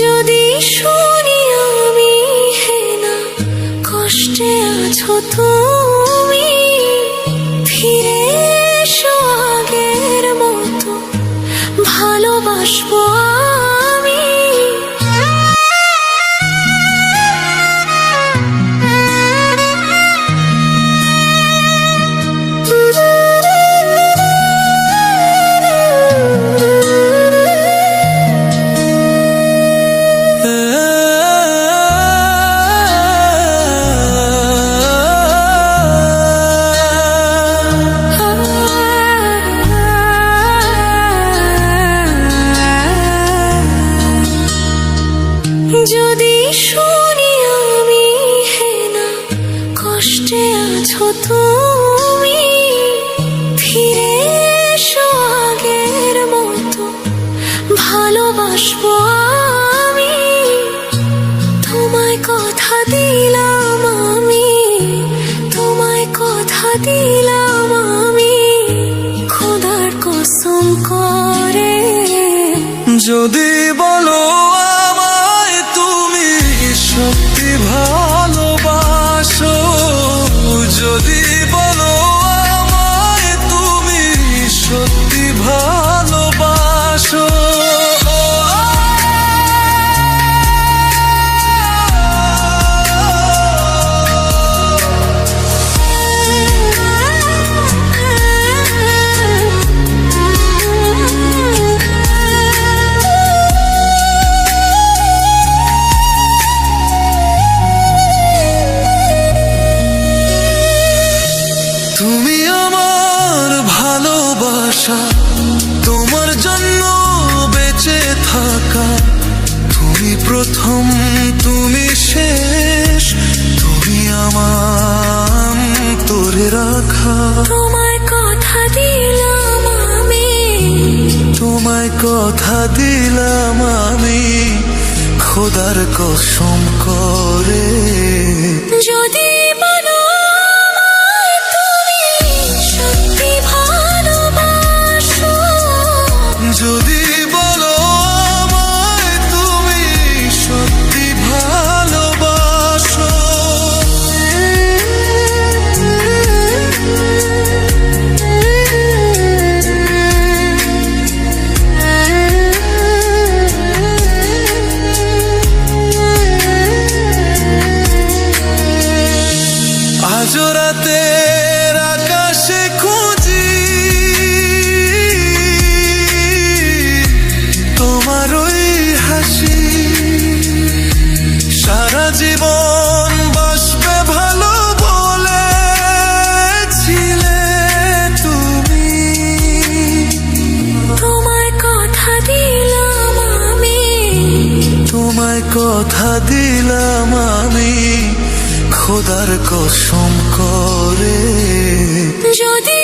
যদি শুনি আমি হে না কষ্টে আছো তুমি, ফিরে এসো আগের মতো ভালোবাসবো আমি। যদি শুনি আমি হে না কষ্টে আছো তুমি, ফিরে এসো আগের মতো ভালোবাসবো আমি। তোমায় কথা দিলাম আমি, তোমায় কথা দিলাম আমি, খোদার কসম করে। যদি বলো আমায় তুমি সত্যি ভালোবাসো, যদি বলো আমায় তুমি সত্যি ভালোবাসো, তুমি আমার ভালোবাসা, তোমার জন্য বেঁচে থাকা, তুমি প্রথম তুমি শেষ, তুমি আমার তোরে রাখা। তোমায় কথা দিলাম আমি, তোমায় কথা দিলাম আমি, খোদার কসম করে। যদি বলো আমায় তুমি সত্যি ভালোবাসো, যদি বলো আমায় তুমি সত্যি ভালোবাসো, আজ রাতের আকাশে খুঁজি তোমার ওই হাসি, সারা জীবন বাসবে ভালো বলেছিলে তুমি। তোমায় কথা দিলাম আমি, তোমায় কথা দিলাম আমি, খোদার কসম করে। যদি